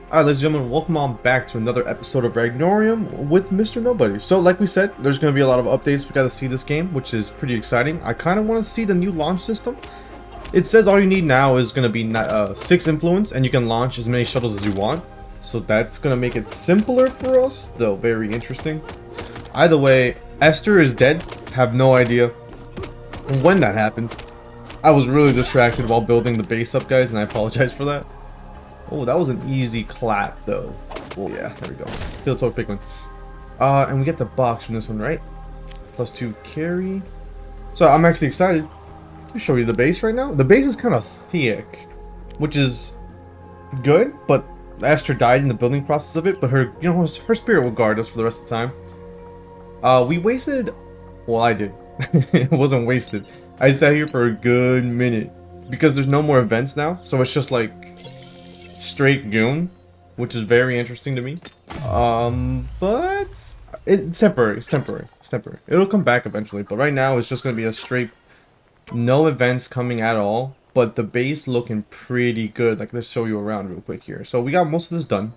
Alright, ladies and gentlemen, welcome on back to another episode of Ragnorium with Mr. Nobody. So, like we said, there's going to be a lot of updates. We got to see this game, which is pretty exciting. I kind of want to see the new launch system. It says all you need now is going to be 6 influence, and you can launch as many shuttles as you want. So that's going to make it simpler for us, though very interesting. Either way, Esther is dead. Have no idea when that happened. I was really distracted while building the base up, guys, and I apologize for that. Oh, that was an easy clap, though. Oh, yeah, there we go. Still took Pikmin. And we get the box from this one, right? +2 carry. So I'm actually excited to show you the base right now. The base is kind of thick, which is good, but Esther died in the building process of it, but her, her spirit will guard us for the rest of the time. We wasted, well, I did. It wasn't wasted. I sat here for a good minute because there's no more events now, so it's just like straight goon, which is very interesting to me. But it's temporary. It's temporary. It's temporary. It'll come back eventually, but right now it's just going to be a straight no events coming at all. But the base looking pretty good. Like, let's show you around real quick here. So we got most of this done.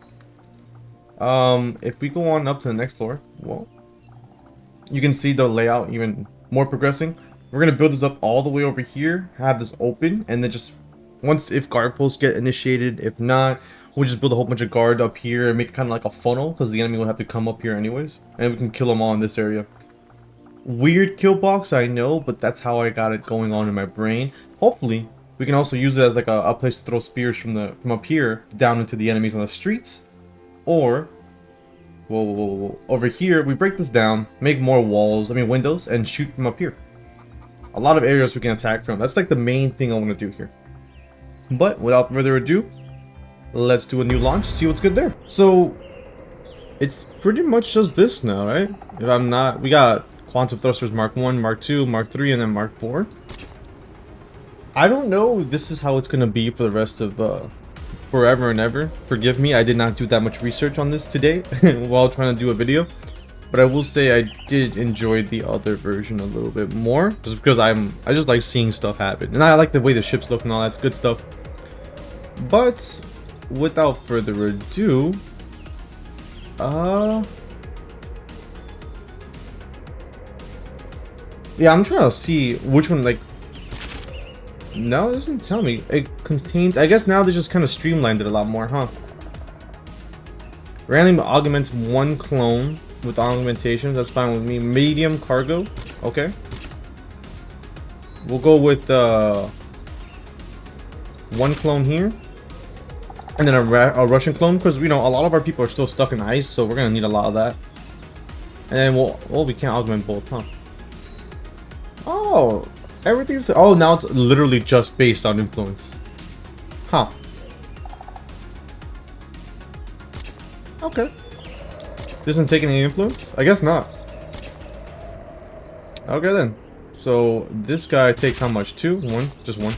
If we go on up to the next floor, well, you can see the layout even more progressing. We're gonna build this up all the way over here, have this open, and then just once if guard posts get initiated, if not, we'll just build a whole bunch of guard up here and make it kind of like a funnel, because the enemy will have to come up here anyways, and we can kill them all in this area. Weird kill box, I know, but that's how I got it going on in my brain. Hopefully, we can also use it as like a place to throw spears from up here down into the enemies on the streets, or over here we break this down, make more walls, windows, and shoot from up here. A lot of areas we can attack from. That's like the main thing I want to do here. But without further ado, let's do a new launch, see what's good there. So it's pretty much just this now, right? If I'm not, we got quantum thrusters Mark 1, Mark 2, Mark 3, and then Mark 4. I don't know if this is how it's going to be for the rest of forever and ever. Forgive me, I did not do that much research on this today while trying to do a video. But I will say I did enjoy the other version a little bit more, just because I just like seeing stuff happen, and I like the way the ships look and all that's good stuff. But without further ado, yeah, I'm trying to see which one. Like, no, it doesn't tell me. It contains. I guess now they just kind of streamlined it a lot more, huh? Randomly augments one clone with augmentation. That's fine with me. Medium cargo. Okay. We'll go with one clone here, and then a Russian clone, because a lot of our people are still stuck in ice, so we're gonna need a lot of that. And then we can't augment both, huh? Oh, everything's. Oh, now it's literally just based on influence, huh? Okay. Doesn't take any influence? I guess not. Okay then. So this guy takes how much? 2? 1? Just 1.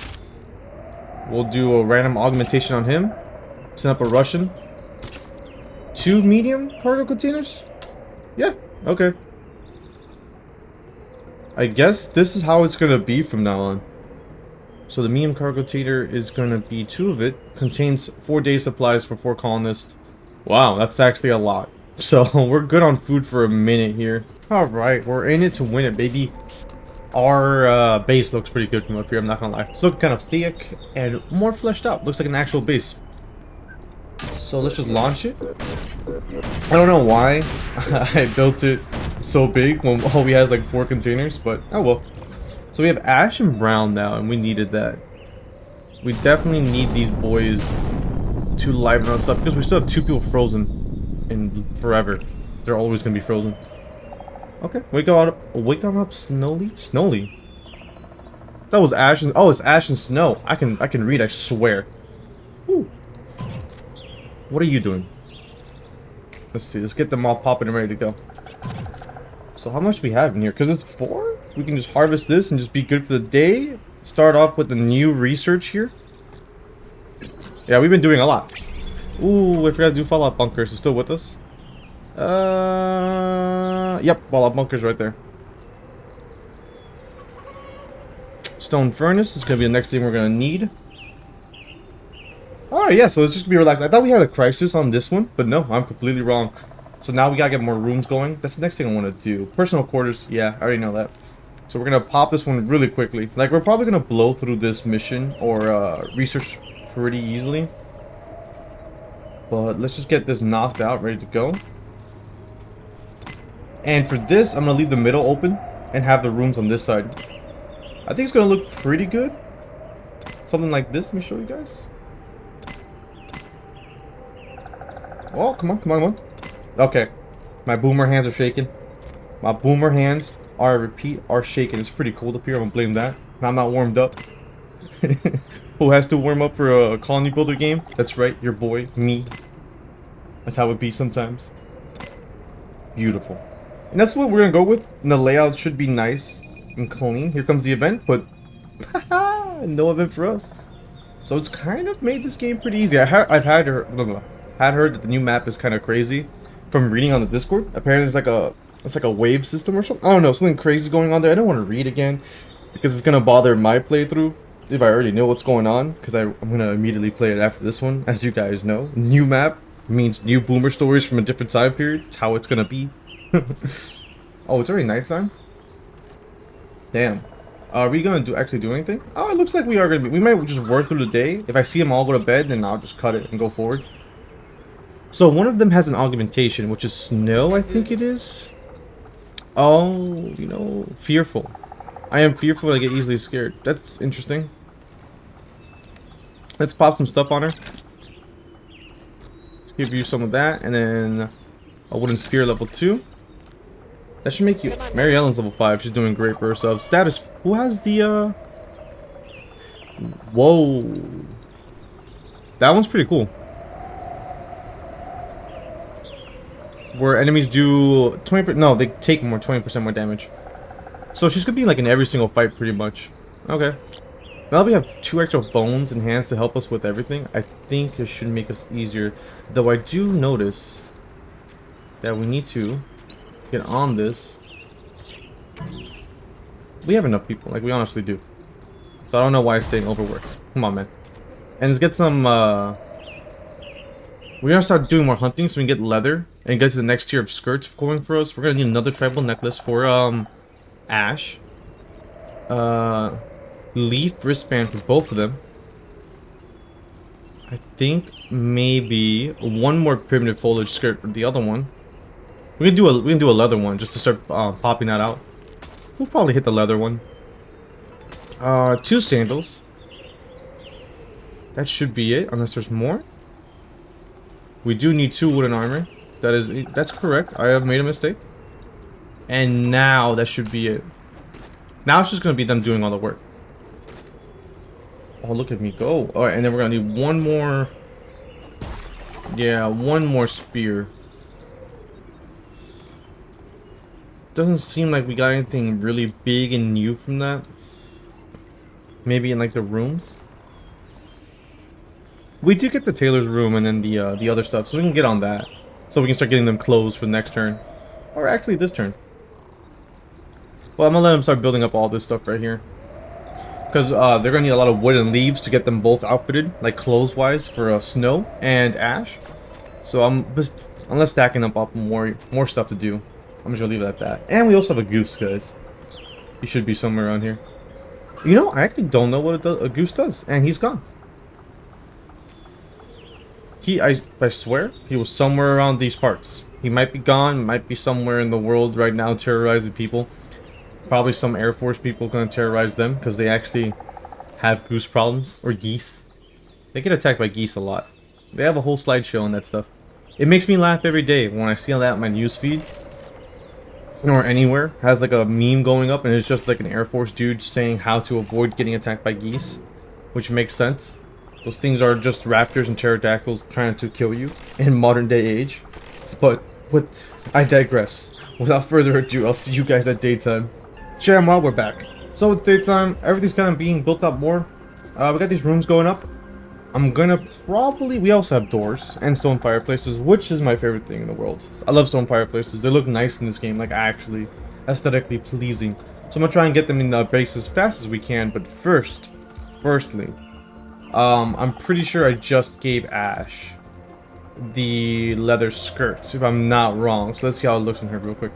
We'll do a random augmentation on him. Send up a Russian. 2 medium cargo containers? Yeah, okay. I guess this is how it's gonna be from now on. So the medium cargo container is gonna be 2 of it. Contains 4 days supplies for 4 colonists. Wow, that's actually a lot. So we're good on food for a minute here. Alright, we're in it to win it, baby. Our base looks pretty good from up here, I'm not gonna lie. It's looking kind of thick and more fleshed out. Looks like an actual base. So let's just launch it. I don't know why I built it so big when all we has like 4 containers, but oh well. So we have ash and brown now, and we needed that. We definitely need these boys to liven us up, because we still have 2 people frozen in forever. They're always gonna be frozen. Okay, wake on up Snowly. That was ash and, oh, it's ash and snow. I can read, I swear. Whew. What are you doing? Let's see, let's get them all popping and ready to go. So how much do we have in here? Because it's 4, we can just harvest this and just be good for the day. Start off with the new research here. Yeah, we've been doing a lot. Ooh, I forgot to do fallout bunkers. It's still with us. Yep, fallout bunkers right there. Stone furnace is gonna be the next thing we're gonna need. Alright, yeah, so it's just gonna be relaxed. I thought we had a crisis on this one, but no, I'm completely wrong. So now we gotta get more rooms going. That's the next thing I want to do. Personal quarters, yeah, I already know that. So we're gonna pop this one really quickly. Like, we're probably gonna blow through this mission or research pretty easily. But let's just get this knocked out, ready to go. And for this, I'm gonna leave the middle open and have the rooms on this side. I think it's gonna look pretty good. Something like this, let me show you guys. Oh, come on, come on, come on. Okay. My boomer hands are shaking. My boomer hands are, I repeat, are shaking. It's pretty cold up here. I'm gonna blame that. I'm not warmed up. Who has to warm up for a colony builder game? That's right, your boy, me. That's how it be sometimes. Beautiful. And that's what we're gonna go with. And the layout should be nice and clean. Here comes the event, but no event for us. So it's kind of made this game pretty easy. I've had heard that the new map is kind of crazy from reading on the Discord. Apparently it's like a wave system or something. I don't know, something crazy going on there. I don't want to read again because it's gonna bother my playthrough if I already know what's going on, because I'm gonna immediately play it after this one. As you guys know, new map means new boomer stories from a different time period. It's how it's gonna be. Oh, it's already nighttime? Damn. Are we gonna actually do anything? Oh, it looks like we are gonna be. We might just work through the day. If I see them all go to bed, then I'll just cut it and go forward. So one of them has an augmentation, which is snow, I think it is. Oh, you know, fearful. I am fearful and I get easily scared. That's interesting. Let's pop some stuff on her. Let's give you some of that, and then a wooden spear level 2. That should make you... Mary Ellen's level 5. She's doing great for herself. Status. Who has the, Whoa. That one's pretty cool. Where enemies do 20%... No, they take more, 20% more damage. So she's gonna be like in every single fight pretty much. Okay. Now that we have 2 extra bones and hands to help us with everything, I think it should make us easier. Though I do notice that we need to get on this. We have enough people, like we honestly do. So I don't know why it's saying overworked. Come on, man. And let's get some, we're gonna start doing more hunting so we can get leather and get to the next tier of skirts going for us. We're gonna need another tribal necklace for, Ash. Leaf wristband for both of them. I think maybe one more primitive foliage skirt for the other one. We can do a leather one just to start popping that out. We'll probably hit the leather one. 2 sandals. That should be it, unless there's more. We do need 2 wooden armor. That's correct. I have made a mistake. And now that should be it. Now it's just gonna be them doing all the work. Oh, look at me go. Alright, and then we're gonna need one more. Yeah, one more spear. Doesn't seem like we got anything really big and new from that. Maybe in like the rooms. We did get the tailor's room and then the other stuff, so we can get on that. So we can start getting them clothes for the next turn. Or actually this turn. Well, I'm gonna let them start building up all this stuff right here. Because they're gonna need a lot of wood and leaves to get them both outfitted, like clothes-wise, for Snow and Ash. So unless stacking up more stuff to do, I'm just gonna leave it at that. And we also have a goose, guys. He should be somewhere around here. You know, I actually don't know what a goose does, and he's gone. I swear, he was somewhere around these parts. He might be gone, might be somewhere in the world right now terrorizing people. Probably some Air Force people gonna terrorize them because they actually have goose problems, or geese. They get attacked by geese a lot. They have a whole slideshow on that stuff. It makes me laugh every day when I see that on my newsfeed or anywhere. Has like a meme going up and it's just like an Air Force dude saying how to avoid getting attacked by geese, which makes sense. Those things are just raptors and pterodactyls trying to kill you in modern day age. But I digress. Without further ado, I'll see you guys at daytime. Shamwa, we're back. So it's daytime, everything's kind of being built up more. We got these rooms going up. I'm gonna probably... We also have doors and stone fireplaces, which is my favorite thing in the world. I love stone fireplaces. They look nice in this game, like actually aesthetically pleasing. So I'm gonna try and get them in the base as fast as we can, but firstly, I'm pretty sure I just gave Ash the leather skirts, if I'm not wrong. So let's see how it looks in here real quick.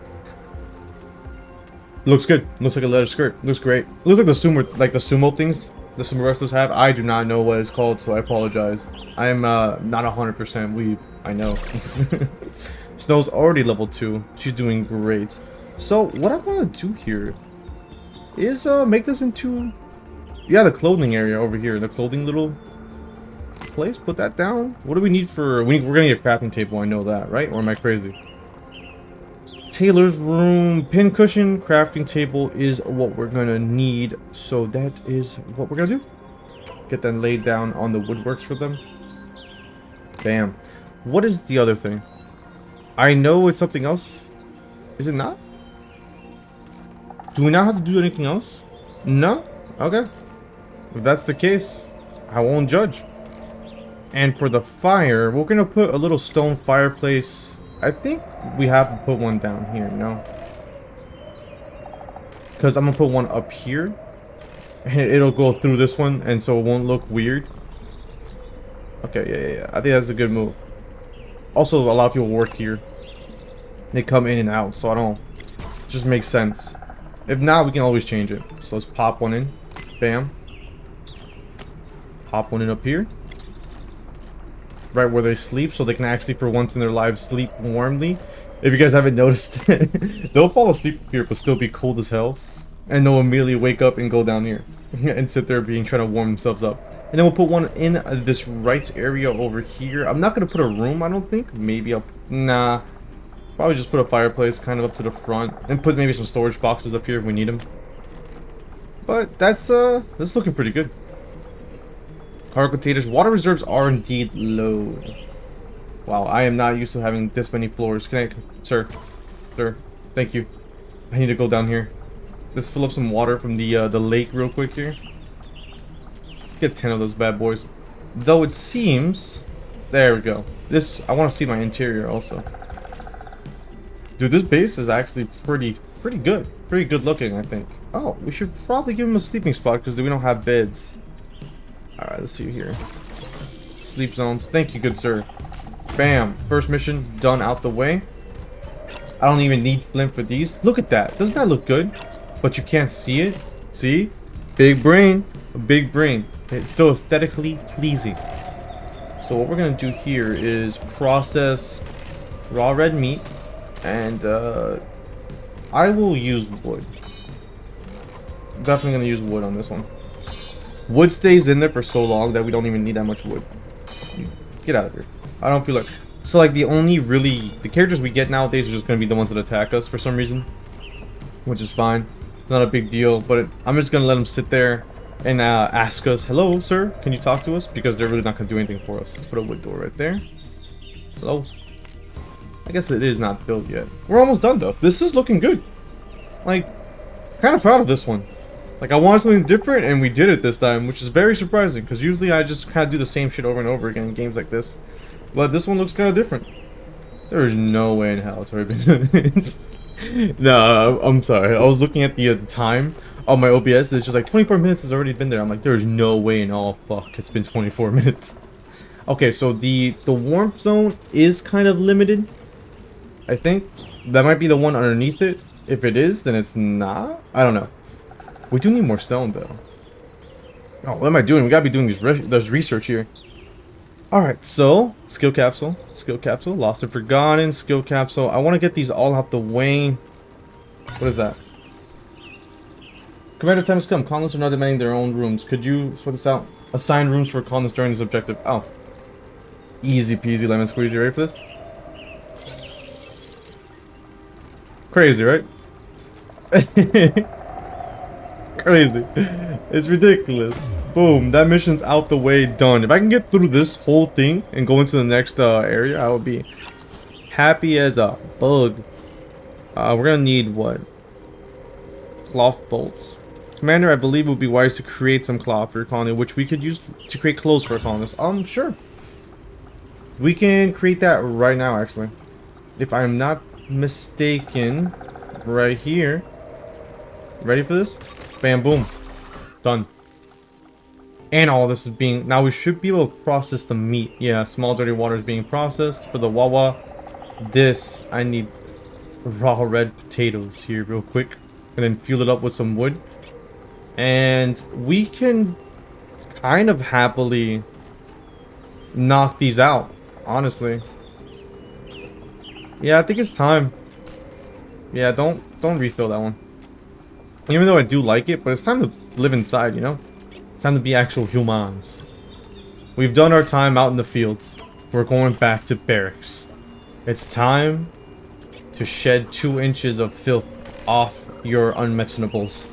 Looks good. Looks like a leather skirt. Looks great. Looks like the sumo things the sumo wrestlers have. I do not know what it's called, so I apologize. I am not 100% weeb. I know. Snow's already level 2. She's doing great. So what I want to do here is make this into, yeah, the clothing area over here. The clothing little place. Put that down. What do we need for... We're gonna need a crafting table. I know that, right? Or am I crazy? Tailor's room, pin cushion, crafting table is what we're gonna need. So that is what we're gonna do. Get them laid down on the woodworks for them. Bam. What is the other thing? I know it's something else. Is it not? Do we not have to do anything else? No? Okay. If that's the case, I won't judge. And for the fire, we're gonna put a little stone fireplace. I think we have to put one down here, no? Because I'm gonna put one up here. And it'll go through this one, and so it won't look weird. Okay, yeah. I think that's a good move. Also, a lot of people work here. They come in and out, so I don't... It just makes sense. If not, we can always change it. So let's pop one in. Bam. Pop one in up here. Right where they sleep, so they can actually, for once in their lives, sleep warmly. If you guys haven't noticed, they'll fall asleep here, but still be cold as hell. And they'll immediately wake up and go down here. And sit there trying to warm themselves up. And then we'll put one in this right area over here. I'm not going to put a room, I don't think. Maybe I'll... Nah. Probably just put a fireplace kind of up to the front. And put maybe some storage boxes up here if we need them. But that's looking pretty good. Cargo containers. Water reserves are indeed low. Wow, I am not used to having this many floors. Can I... Sir. Thank you. I need to go down here. Let's fill up some water from the lake real quick here. Get 10 of those bad boys. Though it seems... There we go. This... I want to see my interior also. Dude, this base is actually pretty good. Pretty good looking, I think. Oh, we should probably give him a sleeping spot because we don't have beds. Alright, let's see here. Sleep zones. Thank you, good sir. Bam. First mission done out the way. I don't even need flint for these. Look at that. Doesn't that look good? But you can't see it. See? Big brain. A big brain. It's still aesthetically pleasing. So what we're going to do here is process raw red meat. And I will use wood. Definitely going to use wood on this one. Wood stays in there for so long that we don't even need that much wood. Get out of here. I don't feel like... So, like, the characters we get nowadays are just going to be the ones that attack us for some reason. Which is fine. Not a big deal. But I'm just going to let them sit there and ask us, hello, sir, can you talk to us? Because they're really not going to do anything for us. Put a wood door right there. Hello. I guess it is not built yet. We're almost done, though. This is looking good. Like, kind of proud of this one. Like, I wanted something different, and we did it this time, which is very surprising, because usually I just kind of do the same shit over and over again in games like this. But this one looks kind of different. There is no way in hell it's already been doing this. No, I'm sorry. I was looking at the time on my OBS. It's just like 24 minutes has already been there. I'm like, there's no way in all fuck it's been 24 minutes. Okay, so the warmth zone is kind of limited. I think that might be the one underneath it. If it is, then it's not. I don't know. We do need more stone, though. Oh, what am I doing? We gotta be doing this research here. Alright, so, skill capsule, lost and forgotten, skill capsule. I want to get these all out the way. What is that? Commander, time has come. Colonists are now demanding their own rooms. Could you sort this out? Assign rooms for colonists during this objective. Oh. Easy peasy lemon squeezy. Ready for this? Crazy, right? Crazy. It's ridiculous. Boom. That mission's out the way. Done. If I can get through this whole thing and go into the next area, I would be happy as a bug. We're gonna need what? Cloth bolts. Commander, I believe it would be wise to create some cloth for your colony, which we could use to create clothes for a colonist. Sure. We can create that right now, actually. If I'm not mistaken, right here. Ready for this? Bam, boom. Done. And all this is being... Now we should be able to process the meat. Yeah, small dirty water is being processed for the Wawa. This, I need raw red potatoes here real quick. And then fuel it up with some wood. And we can kind of happily knock these out, honestly. Yeah, I think it's time. Yeah, don't refill that one. Even though I do like it, but it's time to live inside, you know? It's time to be actual humans. We've done our time out in the fields. We're going back to barracks. It's time to shed 2 inches of filth off your unmentionables.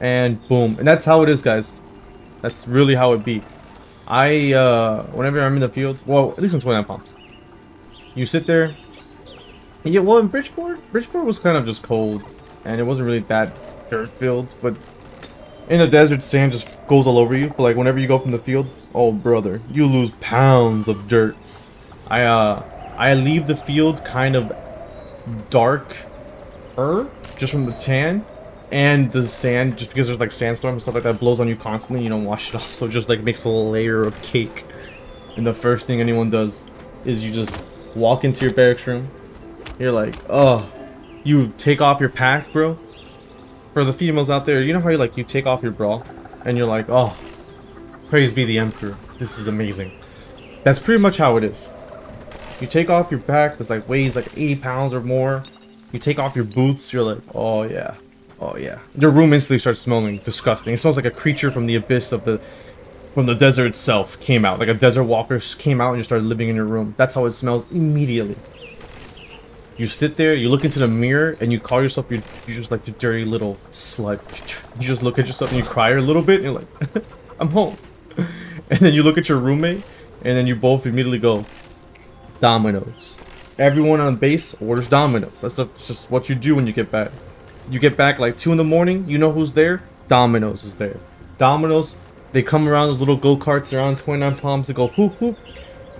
And boom. And that's how it is, guys. That's really how it be. Whenever I'm in the fields, well, at least in 29 Palms, you sit there. Yeah, well, in Bridgeport was kind of just cold, and it wasn't really that dirt filled, but in the desert, sand just goes all over you. But like whenever you go from the field, oh brother, you lose pounds of dirt. I leave the field kind of darker, just from the tan. And the sand, just because there's like sandstorm and stuff like that, blows on you constantly, you don't wash it off, so it just like makes a layer of cake. And the first thing anyone does is you just walk into your barracks room. You're like, oh, you take off your pack, bro. For the females out there, you know how you take off your bra and you're like, oh, praise be the emperor, this is amazing. That's pretty much how it is. You take off your pack that's like weighs like 80 pounds or more. You take off your boots, you're like, oh yeah. Oh yeah. Your room instantly starts smelling disgusting. It smells like a creature from the abyss of from the desert itself came out. Like a desert walker came out and just started living in your room. That's how it smells immediately. You sit there, you look into the mirror, and you call yourself you're just like your dirty little slut. You just look at yourself and you cry a little bit and you're like, I'm home. And then you look at your roommate and then you both immediately go, Domino's. Everyone on base orders Domino's. That's just what you do when you get back. You get back like 2 in the morning, you know who's there? Domino's is there. Domino's, they come around those little go-karts around 29 Palms to go whoop whoop.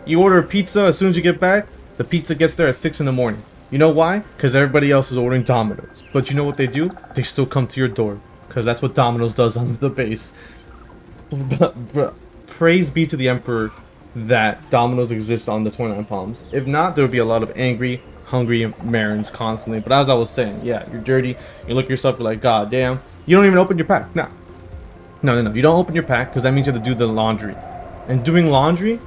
You order a pizza as soon as you get back, the pizza gets there at 6 in the morning. You know why? Because everybody else is ordering Domino's. But you know what they do? They still come to your door. Because that's what Domino's does on the base. Praise be to the Emperor that Domino's exists on the 29 Palms. If not, there would be a lot of angry, hungry Marins constantly. But as I was saying, yeah, you're dirty. You look at yourself, you're like, God damn. You don't even open your pack. No. No. You don't open your pack because that means you have to do the laundry. And doing laundry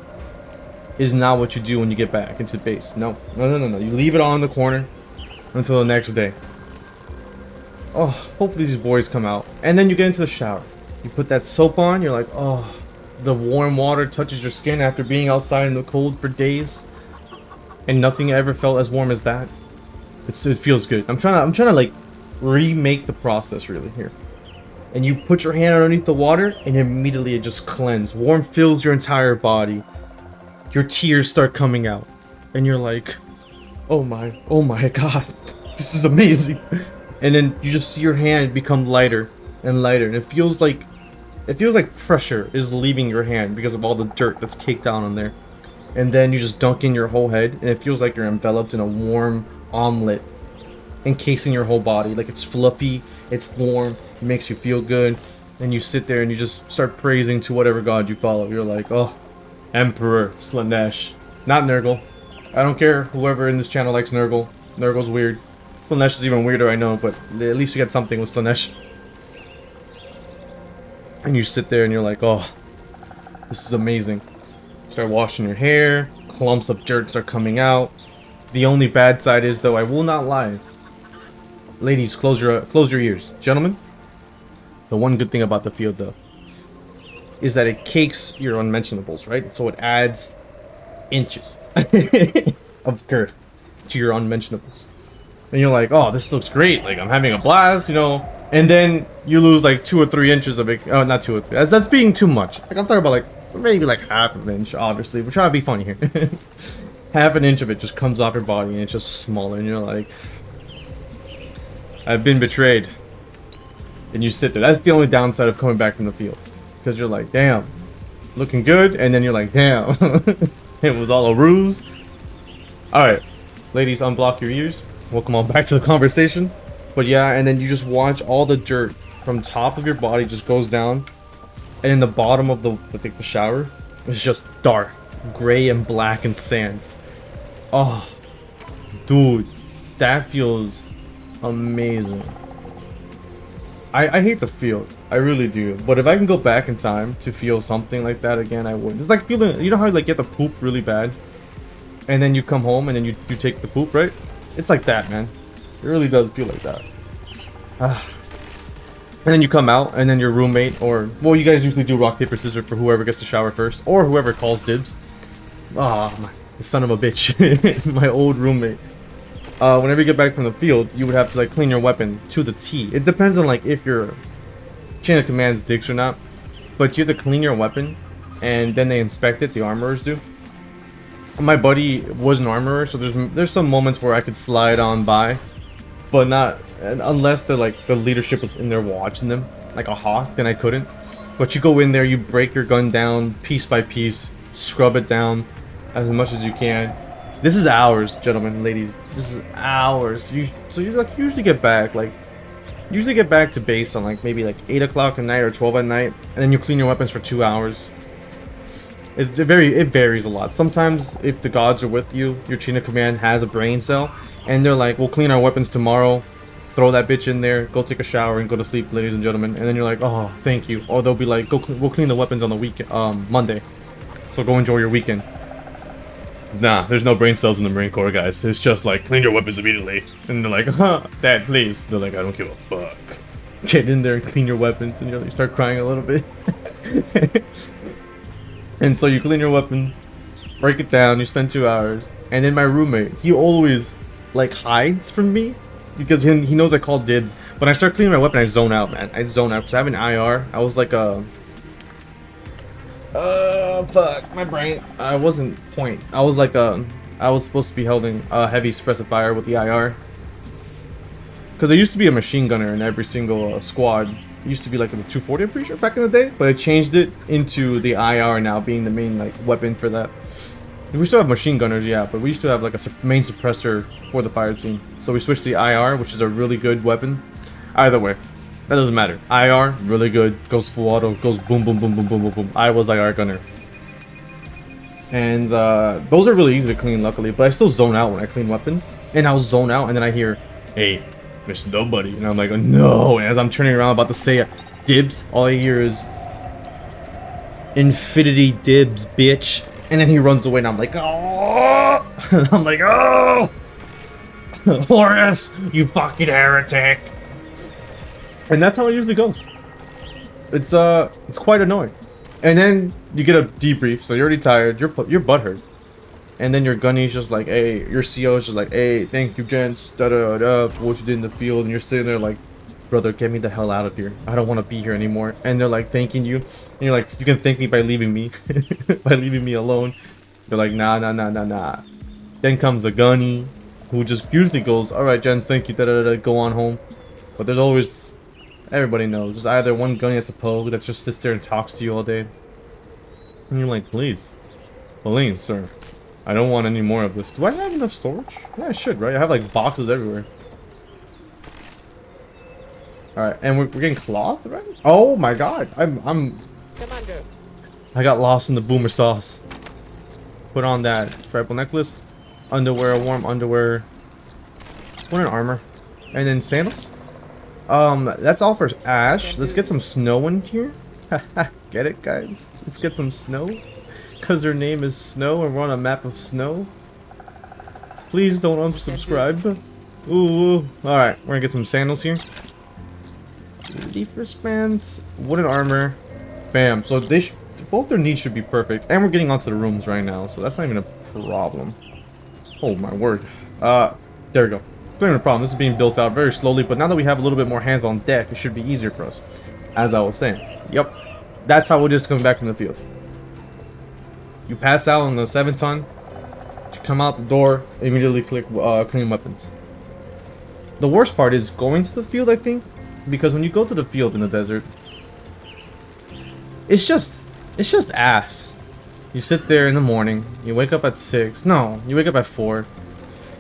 is not what you do when you get back into base. No. You leave it all in the corner until the next day. Oh, hopefully these boys come out. And then you get into the shower. You put that soap on. You're like, oh, the warm water touches your skin after being outside in the cold for days. And nothing ever felt as warm as that. It feels good. I'm trying to like remake the process really here. And you put your hand underneath the water and immediately it just cleanses. Warm fills your entire body. Your tears start coming out. And you're like, oh my god. This is amazing. And then you just see your hand become lighter and lighter. And it feels like pressure is leaving your hand because of all the dirt that's caked down on there. And then you just dunk in your whole head and it feels like you're enveloped in a warm omelet encasing your whole body. Like it's fluffy, it's warm, it makes you feel good. And you sit there and you just start praising to whatever god you follow. You're like, oh, Emperor Slanesh. Not Nurgle. I don't care whoever in this channel likes Nurgle. Nurgle's weird. Slanesh is even weirder, I know, but at least you got something with Slanesh. And you sit there and you're like, oh, this is amazing. Start washing your hair, clumps of dirt start coming out. The only bad side is, though, I will not lie. Ladies, close your ears. Gentlemen, the one good thing about the field, though, is that it cakes your unmentionables, right? So it adds inches of girth to your unmentionables. And you're like, oh, this looks great. Like, I'm having a blast, you know. And then you lose like 2 or 3 inches of it. Oh, not 2 or 3. That's being too much. Like, I'm talking about like maybe like half an inch, obviously. We're trying to be funny here. Half an inch of it just comes off your body and it's just smaller. And you're like, I've been betrayed. And you sit there. That's the only downside of coming back from the field. Because you're like, damn, looking good. And then you're like, damn, it was all a ruse. Alright, ladies, unblock your ears. Welcome on back to the conversation. But yeah, and then you just watch all the dirt from top of your body just goes down And in the bottom of the shower is just dark, gray and black and sand. Oh, dude, that feels amazing. I hate the field, I really do. But if I can go back in time to feel something like that again, I would. It's like feeling, you know how like you have to poop really bad, and then you come home and then you take the poop, right? It's like that, man. It really does feel like that. And then you come out, and then your roommate, or well, you guys usually do rock paper scissors for whoever gets to shower first, or whoever calls dibs. Ah, the son of a bitch, my old roommate. Whenever you get back from the field, you would have to like clean your weapon to the T. It depends on like if your chain of commands digs or not, but you have to clean your weapon, and then they inspect it. The armorers do. My buddy was an armorer, so there's some moments where I could slide on by, but not unless the leadership was in there watching them like a hawk. Then I couldn't. But you go in there, you break your gun down piece by piece, scrub it down as much as you can. This is hours, gentlemen, ladies. This is hours. So you like usually get back to base on like maybe like 8 o'clock at night or 12 at night, and then you clean your weapons for 2 hours. It varies a lot. Sometimes if the gods are with you, your chain of command has a brain cell, and they're like, we'll clean our weapons tomorrow. Throw that bitch in there, go take a shower, and go to sleep, ladies and gentlemen. And then you're like, oh, thank you. Or they'll be like, we'll clean the weapons on the Monday. So go enjoy your weekend. Nah, there's no brain cells in the Marine Corps, guys. It's just like, clean your weapons immediately. And they're like, huh, Dad, please. They're like, I don't give a fuck. Get in there and clean your weapons, and you start crying a little bit. And so you clean your weapons, break it down, you spend 2 hours. And then my roommate, he always like hides from me because he knows I call dibs. When I start cleaning my weapon, I zone out, man. I zone out because I have an IR. I was like fuck, my brain. I wasn't point. I was like I was supposed to be holding a heavy suppressive fire with the IR. Because there used to be a machine gunner in every single squad. It used to be like the 240, I'm pretty sure, back in the day. But it changed it into the IR now being the main like weapon for that. We still have machine gunners, yeah, but we used to have like a main suppressor for the fire team. So we switched to the IR, which is a really good weapon. Either way, that doesn't matter. IR, really good, goes full auto, goes boom, boom, boom, boom, boom, boom, boom. I was IR gunner. And those are really easy to clean, luckily, but I still zone out when I clean weapons. And I'll zone out, and then I hear, hey, Mr.Nobody. And I'm like, oh, no. And as I'm turning around about to say dibs, all I hear is, infinity dibs, bitch. And then he runs away, and I'm like, oh! And I'm like, oh! Horace, you fucking heretic! And that's how it usually goes. It's quite annoying. And then you get a debrief, so you're already tired, you're butthurt. And then your gunny's just like, hey, your CO is just like, hey, thank you, gents, da-da-da, for what you did in the field. And you're sitting there like, brother, get me the hell out of here. I don't want to be here anymore. And they're like thanking you. And you're like, you can thank me by leaving me. By leaving me alone. They're like, nah, nah, nah, nah, nah. Then comes a gunny, who just usually goes, alright, gents, thank you, da-da-da, go on home. But there's always, everybody knows, there's either one gunny that's a pogue that just sits there and talks to you all day. And you're like, please, sir, I don't want any more of this. Do I have enough storage? Yeah, I should, right? I have like boxes everywhere. Alright, and we're getting cloth, right? Oh my god, Commander. I got lost in the boomer sauce. Put on that tribal necklace, underwear, warm underwear, what an armor, and then sandals. That's all for Ash. Let's get some snow in here. Get it, guys? Let's get some snow. Because her name is Snow and we're on a map of snow. Please don't unsubscribe. Ooh. Alright, we're gonna get some sandals here. Leaf wristbands, wooden armor. Bam. So they both their needs should be perfect. And we're getting onto the rooms right now, so that's not even a problem. Oh my word. There we go. It's not even a problem. This is being built out very slowly, but now that we have a little bit more hands on deck, it should be easier for us. As I was saying. Yep. That's how it is coming back from the field. You pass out on the 7-ton, you come out the door, immediately click clean weapons. The worst part is going to the field, I think, because when you go to the field in the desert, it's just ass. You sit there in the morning, you wake up at 6, no, you wake up at 4,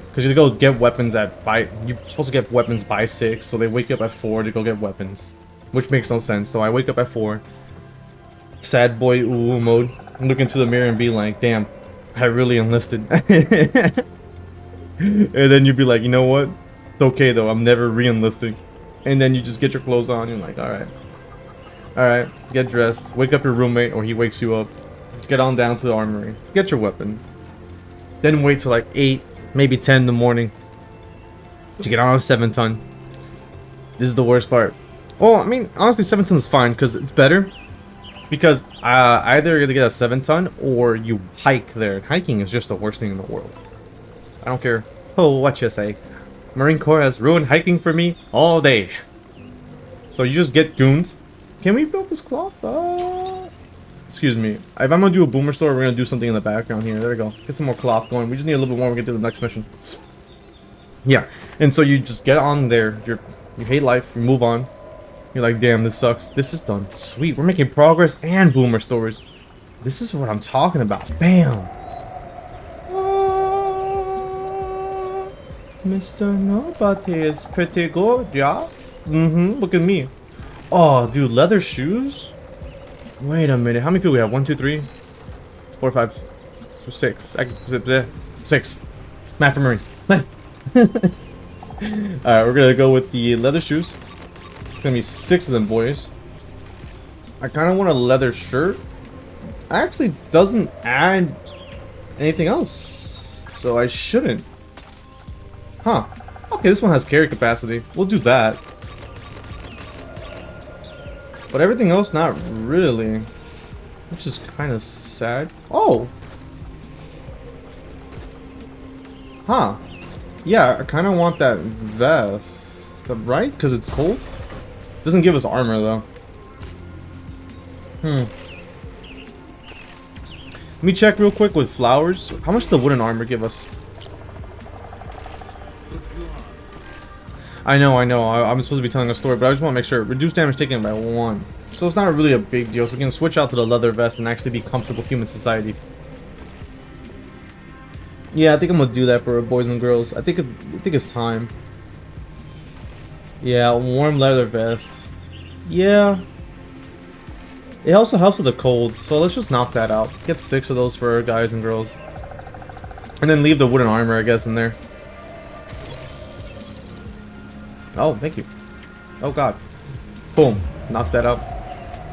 because you go get weapons at 5, you're supposed to get weapons by 6, so they wake up at 4 to go get weapons, which makes no sense. So I wake up at 4, sad boy ooh mode. Look into the mirror and be like, damn, I really enlisted. And then you'd be like, you know what? It's okay though, I'm never re-enlisting. And then you just get your clothes on, you're like, alright, get dressed, wake up your roommate or he wakes you up. Get on down to the armory, get your weapons. Then wait till like 8, maybe 10 in the morning to get on a 7-ton. This is the worst part. Well, I mean, honestly, 7-ton is fine because it's better. Because either you're gonna get a 7-ton or you hike there. Hiking is just the worst thing in the world. I don't care. Oh, what you say. Marine Corps has ruined hiking for me all day. So you just get goons. Can we build this cloth? Excuse me. If I'm gonna do a boomer store, we're gonna do something in the background here. There we go. Get some more cloth going. We just need a little bit more to get to the next mission. Yeah. And so you just get on there. You hate life. You move on. You're like, damn, this sucks. This is done. Sweet. We're making progress and boomer stories. This is what I'm talking about. Bam. Mr. Nobody is pretty good, yes? Look at me. Oh, dude, leather shoes? Wait a minute. How many people we have? 1, 2, 3, 4, 5, 6. 6. Math for Marines. Alright, we're gonna go with the leather shoes. It's gonna be 6 of them, boys. I kind of want a leather shirt. Actually, doesn't add anything else, so I shouldn't. Huh? Okay, this one has carry capacity. We'll do that. But everything else, not really. Which is kind of sad. Oh! Huh. Yeah, I kind of want that vest. Right? Because it's cold? Doesn't give us armor, though. Let me check real quick with flowers. How much does the wooden armor give us? I know. I'm supposed to be telling a story, but I just want to make sure. Reduce damage taken by 1. So it's not really a big deal. So we can switch out to the leather vest and actually be comfortable human society. Yeah, I think I'm gonna do that for boys and girls. I think it's time. Yeah, warm leather vest. Yeah. It also helps with the cold, so let's just knock that out. Get 6 of those for guys and girls. And then leave the wooden armor, I guess, in there. Oh, thank you. Oh god. Boom. Knock that out.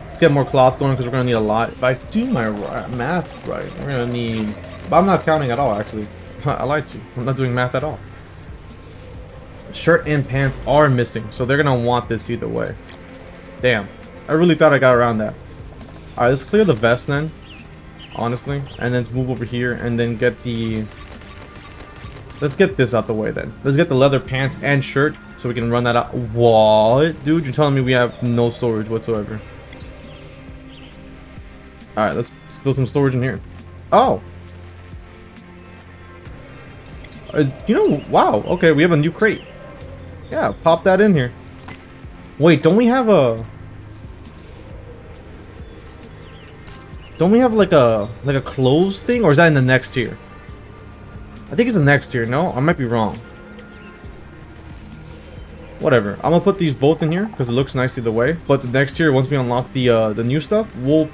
Let's get more cloth going because we're going to need a lot. If I do my math right, we're going to need... But I'm not counting at all, actually. I lied to you. I'm not doing math at all. Shirt and pants are missing, so they're going to want this either way. Damn. I really thought I got around that. Alright, let's clear the vest then. Honestly. And then let's move over here and then get the... Let's get this out the way then. Let's get the leather pants and shirt so we can run that out. What? Dude, you're telling me we have no storage whatsoever. Alright, let's build some storage in here. Oh! You know, wow. Okay, we have a new crate. Yeah, pop that in here. Wait, don't we have a... Don't we have like a clothes thing? Or is that in the next tier? I think it's the next tier. No, I might be wrong. Whatever. I'm gonna put these both in here because it looks nice either way. But the next tier, once we unlock the new stuff, we'll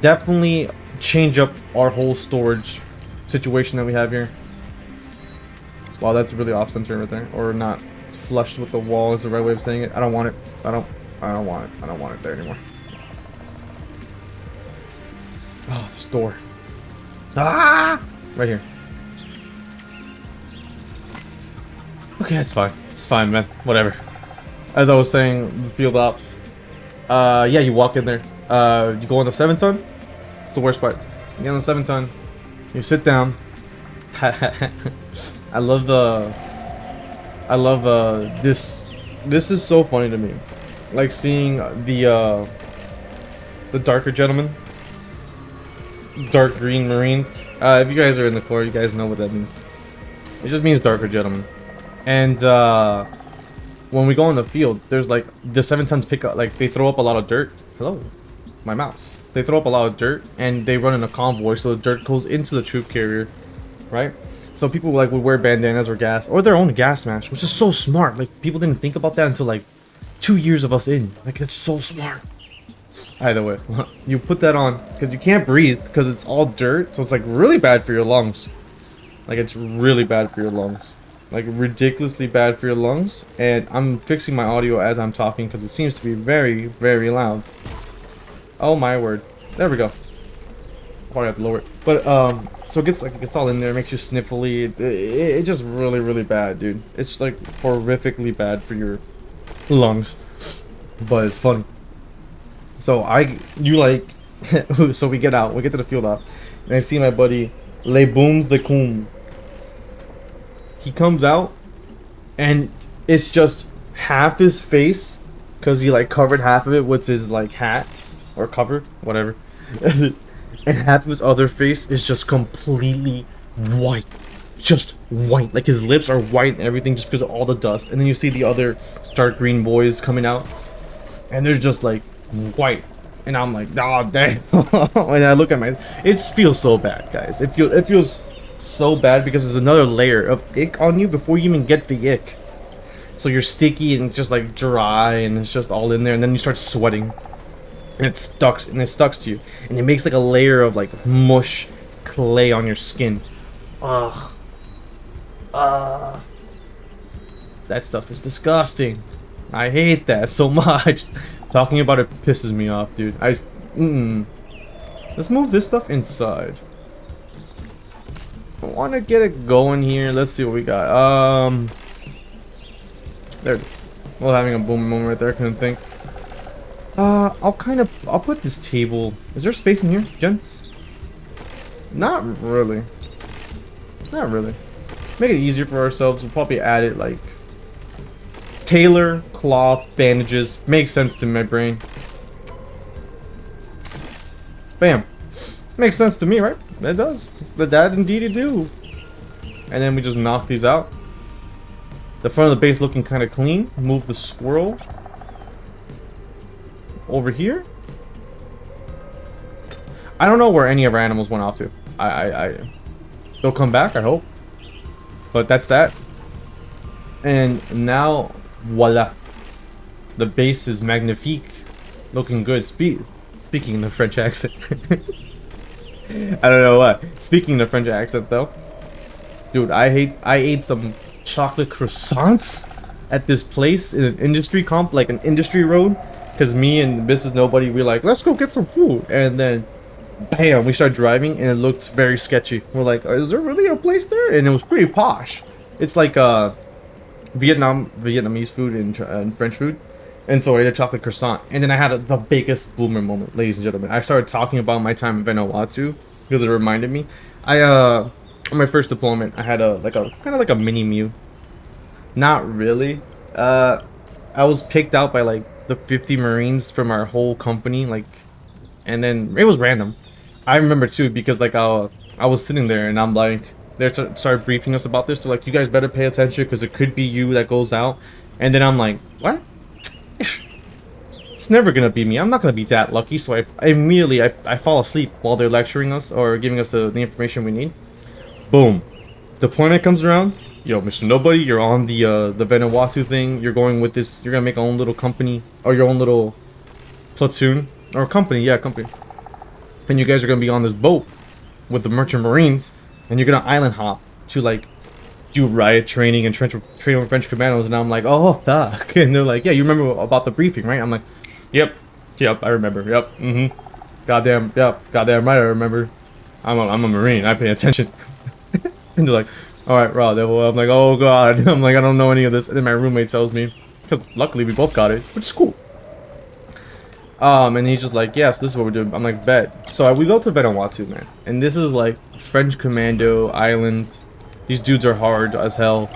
definitely change up our whole storage situation that we have here. Wow, that's really off center right there, or not flushed with the wall is the right way of saying it. I don't want it. I don't want it. I don't want it there anymore. Oh, the store. Ah! Right here. Okay, it's fine. It's fine, man. Whatever. As I was saying, field ops. Yeah, you walk in there. You go on the 7-ton. It's the worst part. You get on the 7-ton. You sit down. I love this. This is so funny to me. Like seeing the darker gentleman. Dark green marines. If you guys are in the Corps, you guys know what that means. It just means darker gentleman. And when we go on the field, there's like the 7-tons pick up, like they throw up a lot of dirt. Hello, my mouse. They throw up a lot of dirt and they run in a convoy, so the dirt goes into the troop carrier, right? So people like would wear bandanas or gas or their own gas mask, which is so smart. Like people didn't think about that until like 2 years of us in. Like that's so smart. Either way, you put that on because you can't breathe because it's all dirt, so it's like really bad for your lungs. Like it's really bad for your lungs, like ridiculously bad for your lungs. And I'm fixing my audio as I'm talking because it seems to be very, very loud. Oh my word! There we go. Probably have to lower it, but so it gets like it's all in there, it makes you sniffly. It's just really, really bad, dude. It's like horrifically bad for your lungs, but it's funny. So so we get out, we get to the field out, and I see my buddy Les Booms de Coom. He comes out, and it's just half his face, cause he like covered half of it with his like hat or cover, whatever, and half of his other face is just completely white, just white. Like his lips are white and everything, just because of all the dust. And then you see the other dark green boys coming out, and they're just like white, and I'm like, oh damn. And I look at it feels so bad, guys. It feels so bad because there's another layer of ick on you before you even get the ick, so you're sticky and it's just like dry and it's just all in there, and then you start sweating and it stuck to you, and it makes like a layer of like mush clay on your skin. Ugh. That stuff is disgusting. I hate that so much. Talking about it pisses me off, dude. Let's move this stuff inside. I want to get it going here. Let's see what we got. There it is. Well, having a boom moment right there, I couldn't think. I'll put this table. Is there space in here, gents? Not really. Not really. Make it easier for ourselves. We'll probably add it like tailor, cloth, bandages. Makes sense to my brain. Bam. Makes sense to me, right? That does. That indeed it do. And then we just knock these out. The front of the base looking kind of clean. Move the squirrel over here. I don't know where any of our animals went off to. They'll come back, I hope. But that's that. And now, voila. The base is magnifique. Looking good. Speaking in the French accent. I don't know what. Speaking in the French accent, though. Dude, I ate some chocolate croissants at this place in an industry like an industry road. Because me and Mr.Nobody, we're like, let's go get some food. And then, bam, we start driving and it looked very sketchy. We're like, is there really a place there? And it was pretty posh. It's like Vietnamese food and French food. And so I ate a chocolate croissant. And then I had the biggest boomer moment, ladies and gentlemen. I started talking about my time in Vanuatu because it reminded me. On my first deployment, I had kind of like a mini Mew. Not really. I was picked out by like the 50 Marines from our whole company, like, and then it was random. I remember too because like I was sitting there and I'm like, they started briefing us about this. They're like, you guys better pay attention because it could be you that goes out. And then I'm like, what? It's never gonna be me. I'm not gonna be that lucky. So I immediately fall asleep while they're lecturing us or giving us the information we need. Boom, deployment comes around. Yo, Mr. Nobody, you're on the Vanuatu thing. You're going with this. You're gonna make your own little company or your own little platoon or company. Yeah, company. And you guys are gonna be on this boat with the merchant marines, and you're gonna island hop to like do riot training and train with French commandos. And I'm like, oh fuck. And they're like, yeah, you remember about the briefing, right? I'm like, yep, I remember. Yep, goddamn right, I remember. I'm a marine. I pay attention. And they're like, all right, raw devil. I'm like, oh god. I'm like, I don't know any of this. And then my roommate tells me, because luckily we both got it, which is cool. And he's just like, yes, this is what we're doing. I'm like, bet. So we go to Vanuatu, man, and this is like French commando island. These dudes are hard as hell.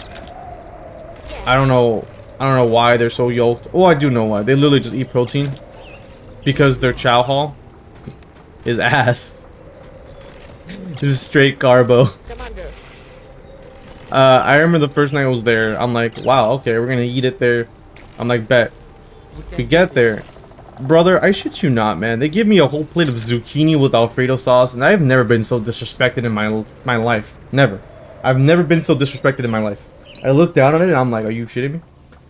I don't know why they're so yoked. Oh, I do know why. They literally just eat protein because their chow hall is ass. This is straight carbo. I remember the first night I was there, I'm like, wow, okay, we're gonna eat it there. I'm like, bet. We get there. Brother, I shit you not, man. They give me a whole plate of zucchini with Alfredo sauce, and I've never been so disrespected in my life. Never. I've never been so disrespected in my life. I looked down on it, and I'm like, are you shitting me?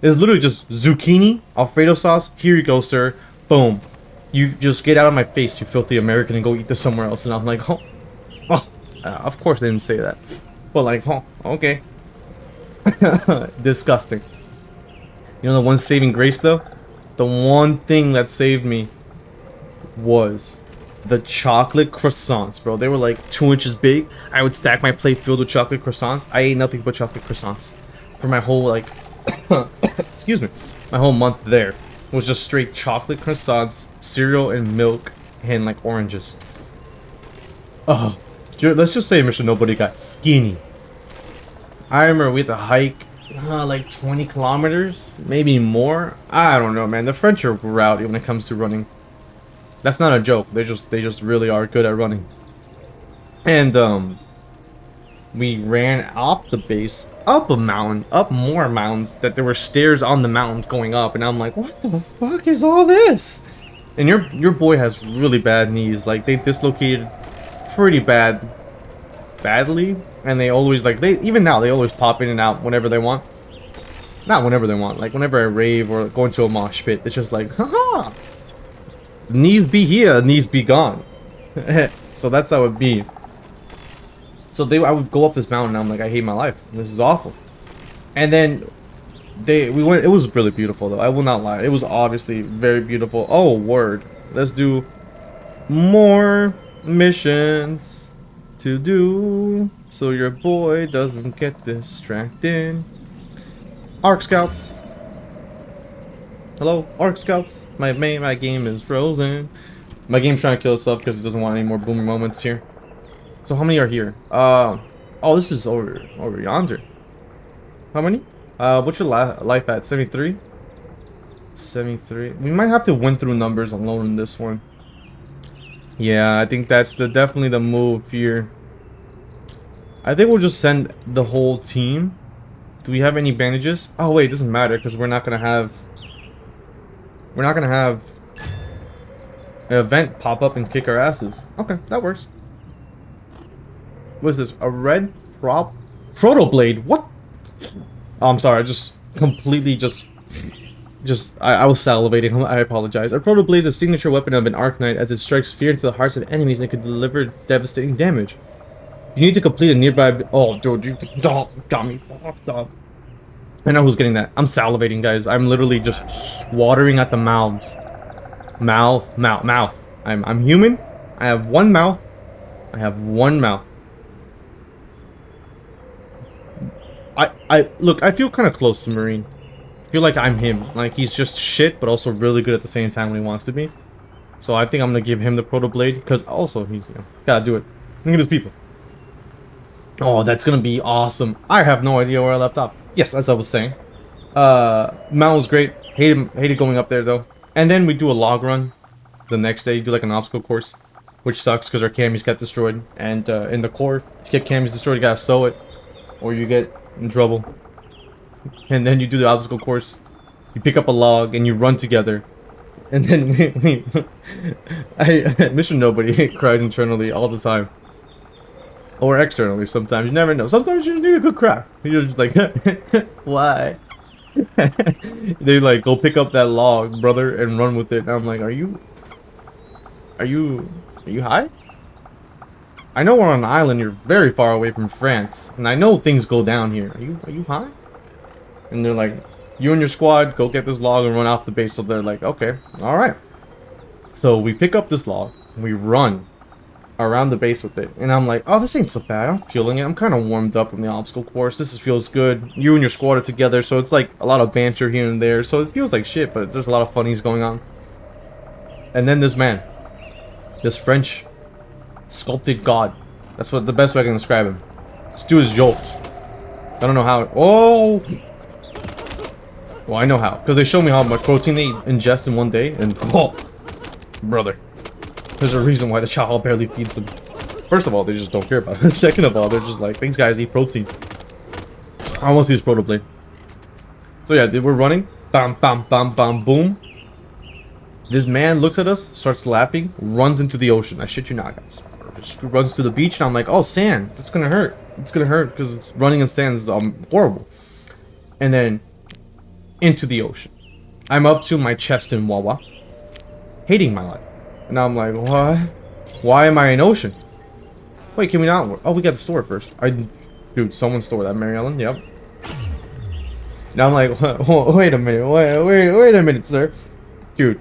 It's literally just zucchini, Alfredo sauce. Here you go, sir. Boom. You just get out of my face, you filthy American, and go eat this somewhere else. And I'm like, oh, oh. Of course they didn't say that. But like, oh, okay. Disgusting. You know the one saving grace though? The one thing that saved me was the chocolate croissants, bro. They were like 2 inches big. I would stack my plate filled with chocolate croissants. I ate nothing but chocolate croissants for my whole like excuse me, my whole month there. It was just straight chocolate croissants, cereal and milk, and like oranges. Oh, let's just say Mr. Nobody got skinny. I remember we had to hike like 20 kilometers, maybe more. I don't know, man. The French are rowdy when it comes to running. That's not a joke. They just really are good at running. And we ran up the base, up a mountain, up more mountains. That there were stairs on the mountains going up, and I'm like, what the fuck is all this? And your boy has really bad knees. Like they dislocated pretty badly, and they always like even now they always pop in and out whenever they want. Not whenever they want. Like whenever I rave or go into a mosh pit, it's just like, haha. Knees be here, knees be gone. So that's how it be. So I would go up this mountain and I'm like, I hate my life. This is awful. And then we went. It was really beautiful though. I will not lie. It was obviously very beautiful. Oh word. Let's do more missions to do so your boy doesn't get distracted. Arc Scouts. Hello, Arc Scouts. My game is frozen. My game's trying to kill itself because it doesn't want any more boomer moments here. So how many are here? Oh, this is over yonder. How many? What's your life at? 73? 73. We might have to win through numbers alone in this one. Yeah, I think that's definitely the move here. I think we'll just send the whole team. Do we have any bandages? Oh wait, it doesn't matter because we're not gonna have an event pop up and kick our asses. Okay, that works. What is this? A red proto blade? What? Oh, I'm sorry. I just completely I was salivating. I apologize. A proto blade is a signature weapon of an Arc Knight as it strikes fear into the hearts of enemies and can deliver devastating damage. You need to complete a nearby. Oh, dude, you got me fucked up. I know who's getting that. I'm salivating, guys. I'm literally just watering at the mouths. Mouth. I'm human. I have one mouth. Look, I feel kind of close to Marine. I feel like I'm him. Like, he's just shit, but also really good at the same time when he wants to be. So I think I'm gonna give him the Proto Blade, because also, he's, gotta do it. Look at these people. Oh, that's gonna be awesome. I have no idea where I left off. Yes, as I was saying. Mount was great. Hated going up there, though. And then we do a log run. The next day, do like an obstacle course. Which sucks, because our camis got destroyed. And in the core, if you get camis destroyed, you gotta sew it. Or you get in trouble. And then you do the obstacle course. You pick up a log and you run together. And then Mr. Nobody cried internally all the time. Or externally sometimes. You never know. Sometimes you need a good cry. You're just like, why? They like, go pick up that log, brother, and run with it. And I'm like, are you high? I know we're on an island. You're very far away from France, and I know things go down here. Are you high? And they're like, you and your squad go get this log and run off the base. So they're like, okay, all right. So we pick up this log, and we run around the base with it, and I'm like, oh, this ain't so bad. I'm feeling it. I'm kind of warmed up in the obstacle course. Feels good. You and your squad are together, so it's like a lot of banter here and there. So it feels like shit, but there's a lot of funnies going on. And then this man, this French sculpted god. That's what the best way I can describe him. This dude is joked. I don't know how. Oh, well, I know how, because they show me how much protein they ingest in one day, and oh, brother, there's a reason why the child barely feeds them. First of all, they just don't care about it. Second of all, they're just like, these guys eat protein. I want to see this proto blade. So yeah, we're running. Bam, bam, bam, bam, boom. This man looks at us, starts laughing, runs into the ocean. I shit you not, guys. Just runs to the beach, and I'm like, oh, sand. That's gonna hurt. It's gonna hurt because running in sand is horrible. And then into the ocean. I'm up to my chest in Wawa. hating my life. And now I'm like, what? Why am I in ocean? Wait, can we not? Oh, we got to store it first. Dude, someone store that, Mary Ellen. Yep. Now I'm like, wait a minute, wait a minute, sir. Dude,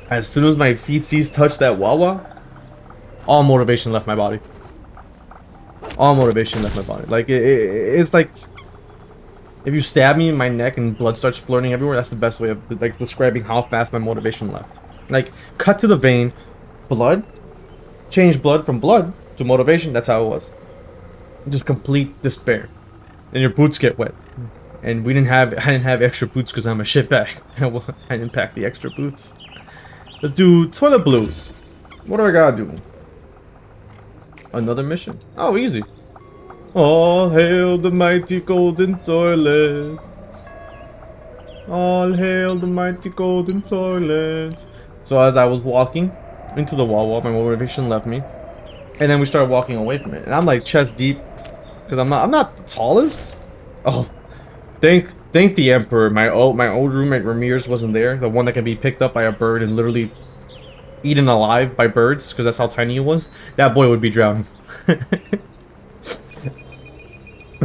as soon as my feetsies touched that Wawa, all motivation left my body. All motivation left my body. Like, it's like, if you stab me in my neck and blood starts splurting everywhere, that's the best way of, like, describing how fast my motivation left. Like, cut to the vein, blood, change blood from blood to motivation, that's how it was. Just complete despair. And your boots get wet. And I didn't have extra boots because I'm a shitbag. I didn't pack the extra boots. Let's do toilet blues. What do I gotta do? Another mission. Oh, easy. All hail the mighty golden toilets. All hail the mighty golden toilets. So as I was walking into the wall, my motivation left me. And then we started walking away from it. And I'm like chest deep. Because I'm not the tallest. Oh. Thank the Emperor. My old roommate Ramirez wasn't there. The one that can be picked up by a bird and literally eaten alive by birds, because that's how tiny he was. That boy would be drowning.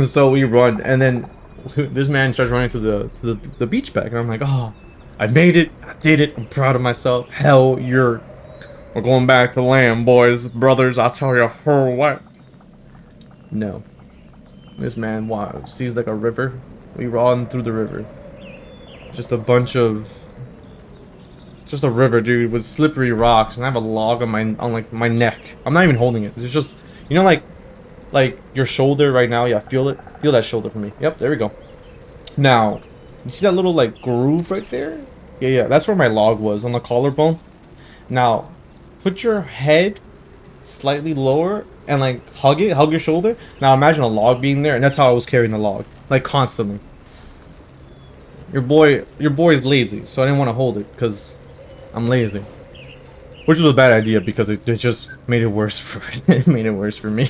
So we run, and then this man starts running to the beach back, and I'm like, oh, I made it. I did it. I'm proud of myself. Hell, we're going back to land, boys, brothers. I'll tell you what. No, this man sees like a river. We run through the river. Just a bunch of... Just a river, dude, with slippery rocks. And I have a log on like my neck. I'm not even holding it. It's just... You know, like your shoulder right now? Yeah, feel it? Feel that shoulder for me. Yep, there we go. Now, you see that little, like, groove right there? Yeah, that's where my log was, on the collarbone. Now, put your head slightly lower and, like, hug your shoulder. Now, imagine a log being there, and that's how I was carrying the log. Like, constantly. Your boy is lazy, so I didn't want to hold it, because I'm lazy. Which was a bad idea, because it just made it worse for it made it worse for me.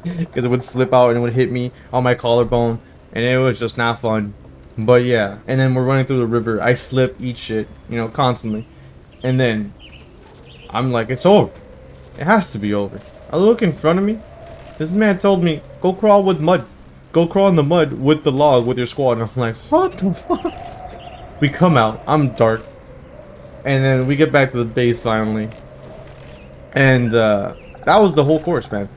Because it would slip out and it would hit me on my collarbone, and it was just not fun. But yeah, and then we're running through the river. I slip, eat shit, you know, constantly. And then, I'm like, it's over. It has to be over. I look in front of me. This man told me, go crawl with mud. Go crawl in the mud with the log with your squad. And I'm like, what the fuck? We come out. I'm dark. And then we get back to the base finally. And that was the whole course, man.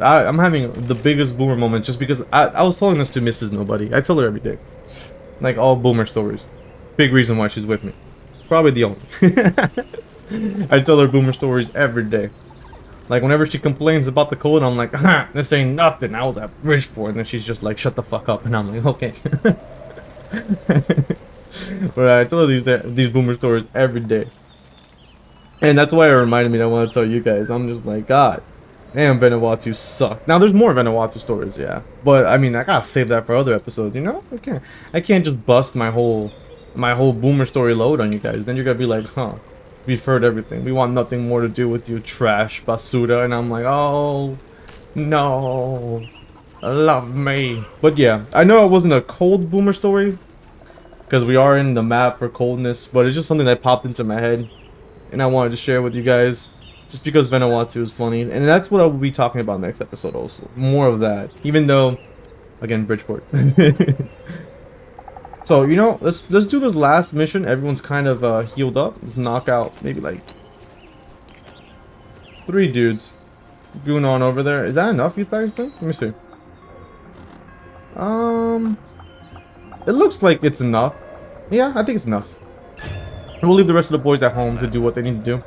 I'm having the biggest boomer moment just because I was telling this to Mrs. Nobody. I tell her every day. Like all boomer stories. Big reason why she's with me. Probably the only. I tell her boomer stories every day. Like, whenever she complains about the cold, I'm like, this ain't nothing. I was at Bridgeport. And then she's just like, shut the fuck up. And I'm like, okay. But I tell her these boomer stories every day. And that's why it reminded me that I want to tell you guys. I'm just like, God damn, Vanuatu suck. Now, there's more Vanuatu stories, yeah. But, I mean, I gotta save that for other episodes, you know? I can't just bust my whole boomer story load on you guys. Then you're gonna be like, huh. We've heard everything. We want nothing more to do with you, trash, basura. And I'm like, oh, no. Love me. But yeah, I know it wasn't a cold boomer story. Because we are in the map for coldness. But it's just something that popped into my head. And I wanted to share with you guys. Just because Vanuatu is funny. And that's what I will be talking about next episode also. More of that. Even though, again, Bridgeport. So, you know, let's do this last mission. Everyone's kind of healed up. Let's knock out maybe like 3 dudes. Going on over there. Is that enough, you guys think? Let me see. It looks like it's enough. Yeah, I think it's enough. We'll leave the rest of the boys at home to do what they need to do.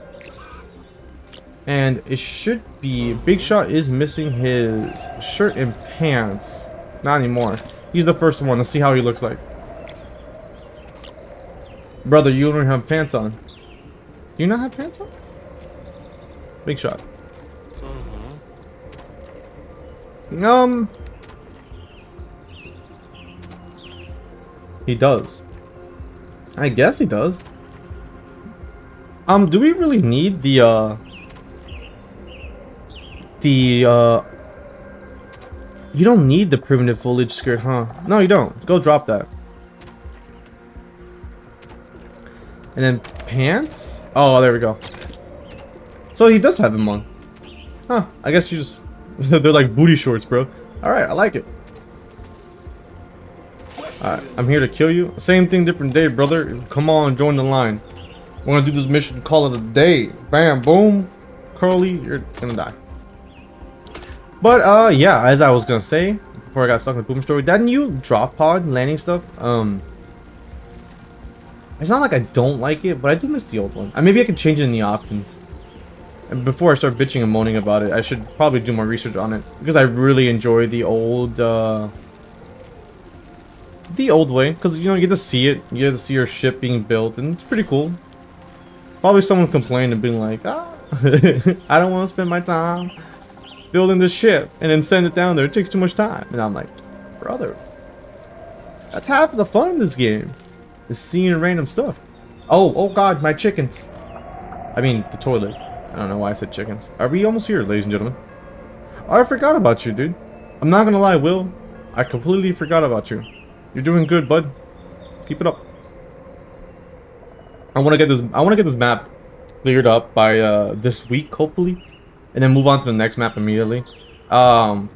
And it should be... Big Shot is missing his shirt and pants. Not anymore. He's the first one. Let's see how he looks like. Brother, you don't have pants on. Do you not have pants on? Big Shot. He does. I guess he does. Do we really need the you don't need the primitive foliage skirt, huh? No, you don't. Go drop that. And then pants? Oh, there we go. So he does have them on. Huh, I guess you just... they're like booty shorts, bro. Alright, I like it. Alright, I'm here to kill you. Same thing, different day, brother. Come on, join the line. We're gonna do this mission, call it a day. Bam, boom. Curly, you're gonna die. But, yeah, as I was gonna say, before I got stuck in the boom story, that new drop pod landing stuff, it's not like I don't like it, but I do miss the old one. Maybe I can change it in the options. And before I start bitching and moaning about it, I should probably do more research on it. Because I really enjoy the old way. Because, you know, you get to see it. You get to see your ship being built, and it's pretty cool. Probably someone complained and being like, ah, I don't want to spend my time building this ship and then send it down there. It takes too much time. And I'm like, brother, that's half of the fun of this game. Is seeing random stuff. Oh god, my chickens. I mean, the toilet. I don't know why I said chickens. Are we almost here, ladies and gentlemen? Oh, I forgot about you, dude. I'm not gonna lie, Will. I completely forgot about you. You're doing good, bud. Keep it up. I want to get this map cleared up by this week, hopefully, and then move on to the next map immediately. Again,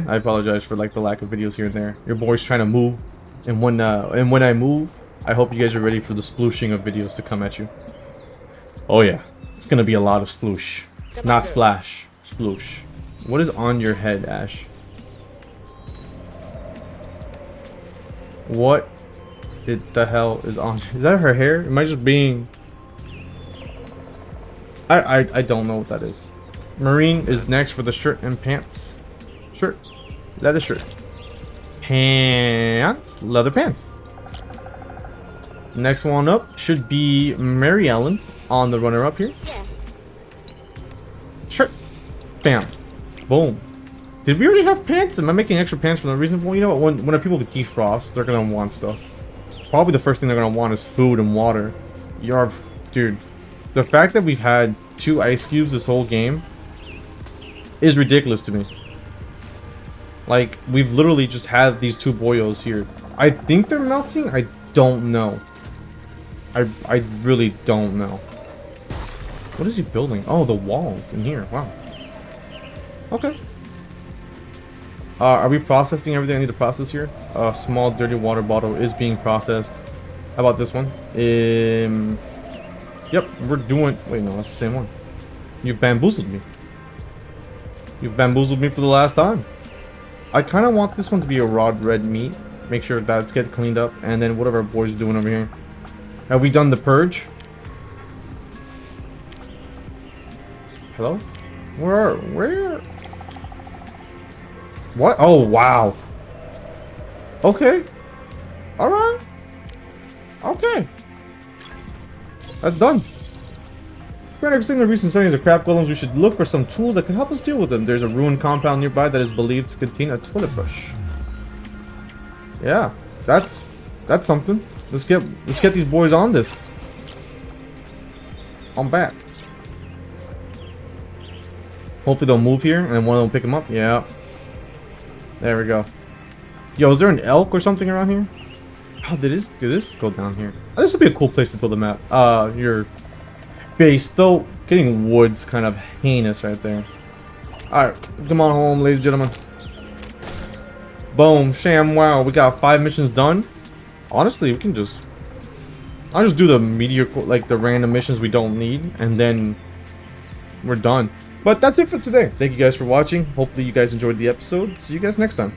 I apologize for like the lack of videos here and there. Your boy's trying to move, and when I move, I hope you guys are ready for the splooshing of videos to come at you. Oh yeah, it's gonna be a lot of sploosh, not splash, sploosh. What is on your head, Ash? What the hell is on? Is that her hair? Am I just being? I don't know what that is. Marine is next for the shirt and pants. Shirt, leather shirt. Pants, leather pants. Next one up should be Mary Ellen on the runner up here. Shirt, bam, boom. Did we already have pants? Am I making extra pants for no reason? Well, you know what? When people defrost, they're gonna want stuff. Probably the first thing they're gonna want is food and water. Dude, the fact that we've had 2 ice cubes this whole game is ridiculous to me. Like, we've literally just had these 2 boyos here. I think they're melting. I don't know. I really don't know. What is he building? Oh, the walls in here. Wow. Okay. Are we processing everything I need to process here? A small dirty water bottle is being processed. How about this one? Yep, we're doing... Wait, no, that's the same one. You bamboozled me. You bamboozled me for the last time. I kind of want this one to be a rod red meat. Make sure that's get cleaned up. And then whatever our boys are doing over here. Have we done the purge? Hello? Where? What? Oh, wow. Okay. Alright. Okay. That's done. For understanding the recent sightings of crab golems, we should look for some tools that can help us deal with them. There's a ruined compound nearby that is believed to contain a toilet brush. Yeah, that's something. Let's get these boys on this. I'm back. Hopefully they'll move here and then one of them will pick them up. Yeah. There we go. Yo, is there an elk or something around here? How did this go down here? Oh, this would be a cool place to build a map. Your base, though getting wood's kind of heinous right there. Alright, come on home, ladies and gentlemen. Boom, sham, wow. We got 5 missions done. Honestly, we can just... I'll just do the mediocre, like the random missions we don't need, and then we're done. But that's it for today. Thank you guys for watching. Hopefully you guys enjoyed the episode. See you guys next time.